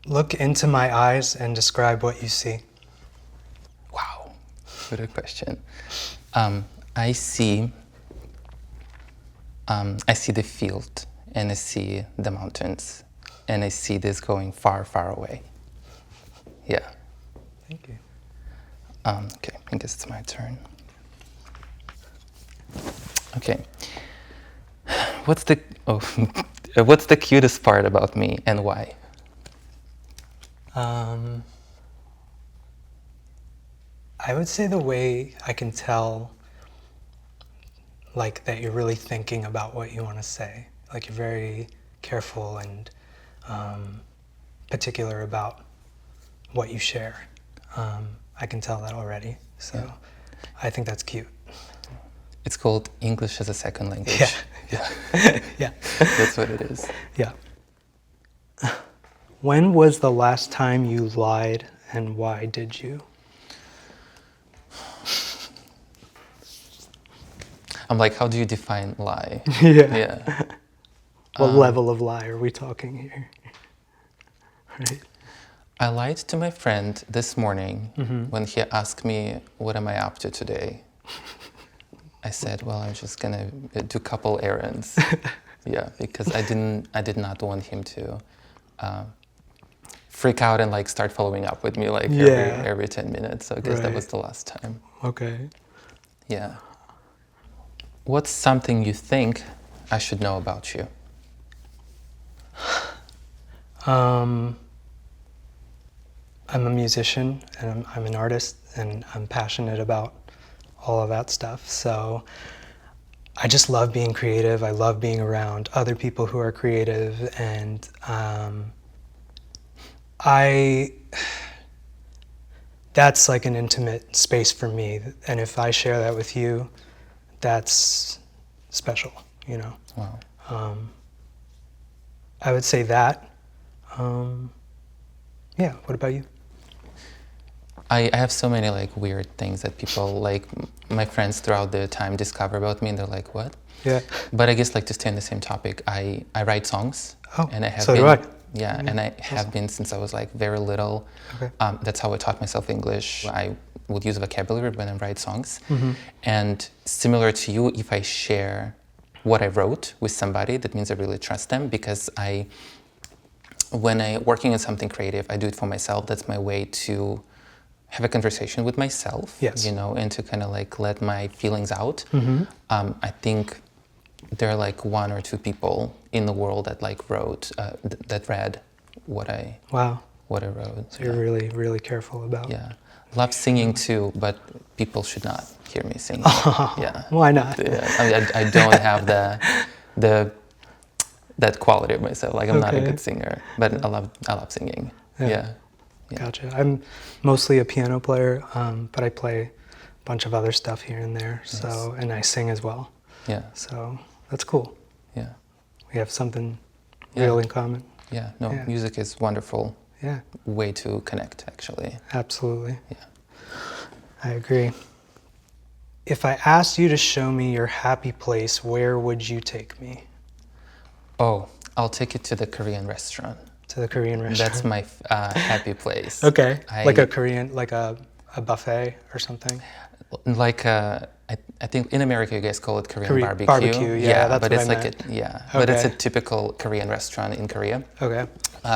Look into my eyes and describe what you see. Wow, what a question. I see the field, and I see the mountains, and I see this going far, far away. Yeah. Thank you. Okay, I guess it's my turn. Okay. What's the cutest part about me, and why? I would say the way I can tell, like, that you're really thinking about what you want to say. Like, you're very careful and particular about what you share. I can tell that already, so yeah. I think that's cute. It's called English as a second language. Yeah. Yeah. That's what it is. Yeah. When was the last time you lied, and why did you? I'm like, how do you define lie? Yeah. What level of lie are we talking here? Right. I lied to my friend this morning when he asked me, what am I up to today? I said, well, I'm just gonna do a couple errands. Yeah, because I did not want him to freak out and like start following up with me like every 10 minutes. So I guess that was the last time. Okay. Yeah. What's something you think I should know about you? I'm a musician and I'm an artist and I'm passionate about all of that stuff. So I just love being creative. I love being around other people who are creative, and that's like an intimate space for me. And if I share that with you, that's special, you know. Wow. I would say that. Yeah, what about you? I have so many like weird things that people like my friends throughout the time discover about me, and they're like, what? Yeah. But I guess like to stay on the same topic, I write songs. Oh, and I have so been, do I. Yeah, and I have been since I was like very little. Okay. That's how I taught myself English. I would use vocabulary when I write songs. And similar to you, if I share what I wrote with somebody, that means I really trust them, because when I working on something creative, I do it for myself. That's my way to have a conversation with myself, you know, and to kind of like let my feelings out. I think there are like one or two people in the world that like wrote, that read what I wrote. So you're really, really careful about. Yeah, love singing too, but people should not hear me singing. Yeah. Why not? Yeah. I don't have that quality of myself. Like I'm not a good singer, but I love singing. Yeah. Gotcha. I'm mostly a piano player, but I play a bunch of other stuff here and there. Nice. So, and I sing as well. Yeah. So that's cool. Yeah. We have something real in common. Yeah. No, music is wonderful. Yeah. Way to connect, actually. Absolutely. Yeah. I agree. If I asked you to show me your happy place, where would you take me? Oh, I'll take you to the Korean restaurant. To the Korean restaurant? That's my happy place. Okay. Like a Korean, like a buffet or something? Like I think in America you guys call it Korean barbecue. Barbecue, yeah, that's but what it's I like meant. but it's a typical Korean restaurant in Korea. Okay.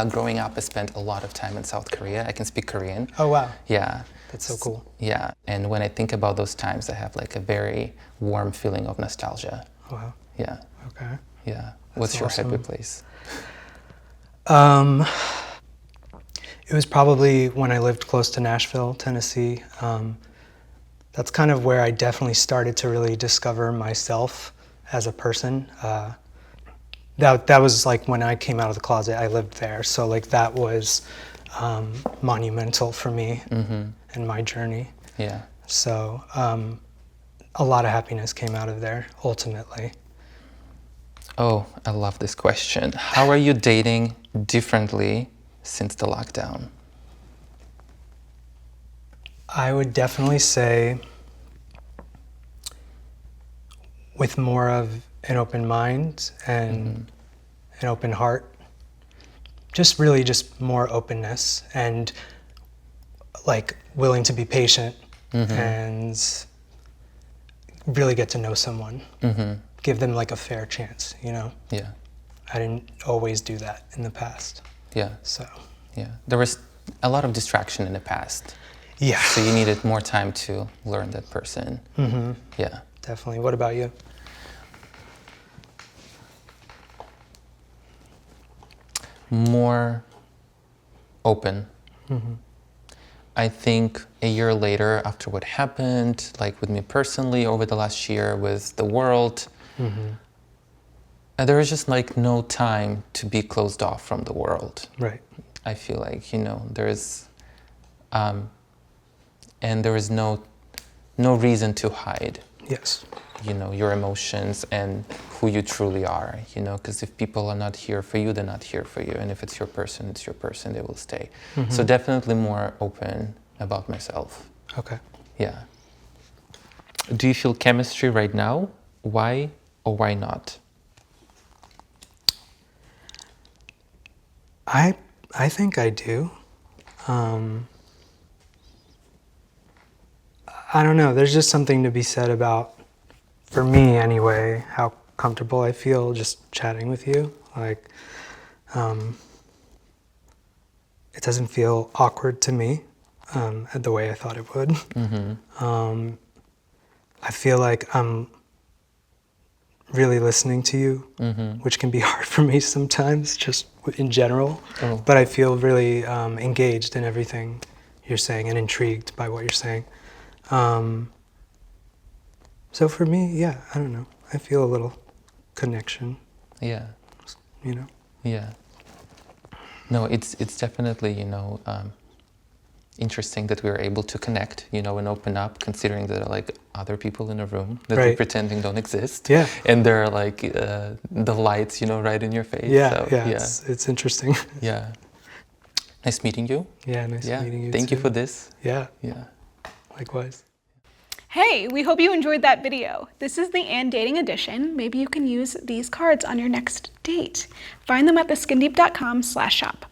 Growing up, I spent a lot of time in South Korea. I can speak Korean. Oh wow. Yeah. That's so cool. Yeah, and when I think about those times, I have like a very warm feeling of nostalgia. Wow. Yeah. Okay. Yeah. What's your happy place? It was probably when I lived close to Nashville, Tennessee. That's kind of where I definitely started to really discover myself as a person. That was like when I came out of the closet, I lived there. So like that was monumental for me in my journey. Yeah. So a lot of happiness came out of there, ultimately. Oh, I love this question. How are you dating differently since the lockdown? I would definitely say with more of an open mind and an open heart. Just really just more openness and like willing to be patient and really get to know someone. Give them like a fair chance, you know? Yeah. I didn't always do that in the past. Yeah. So. Yeah. There was a lot of distraction in the past. Yeah. So you needed more time to learn that person. Yeah. Definitely. What about you? More open. I think a year later, after what happened, like with me personally over the last year with the world, there is just like no time to be closed off from the world. Right. I feel like, you know, there is, and there is no reason to hide. Yes. You know, your emotions and who you truly are, you know, because if people are not here for you, they're not here for you. And if it's your person, they will stay. So definitely more open about myself. Okay. Yeah. Do you feel chemistry right now? Why or why not? I think I do. I don't know, there's just something to be said about, for me anyway, how comfortable I feel just chatting with you. Like, it doesn't feel awkward to me the way I thought it would. I feel like I'm really listening to you, which can be hard for me sometimes, just in general. But I feel really engaged in everything you're saying and intrigued by what you're saying. So for me, yeah, I don't know. I feel a little connection. Yeah. You know? Yeah. No, it's definitely, you know, interesting that we are able to connect, you know, and open up, considering that there are like other people in a room that we're pretending don't exist. Yeah. And there are like the lights, you know, right in your face. Yeah, so, yeah. It's interesting. Yeah. Nice meeting you. Yeah, nice meeting you too. Thank you for this. Yeah. Yeah. Likewise. Hey, we hope you enjoyed that video. This is the And Dating edition. Maybe you can use these cards on your next date. Find them at theskindeep.com/shop.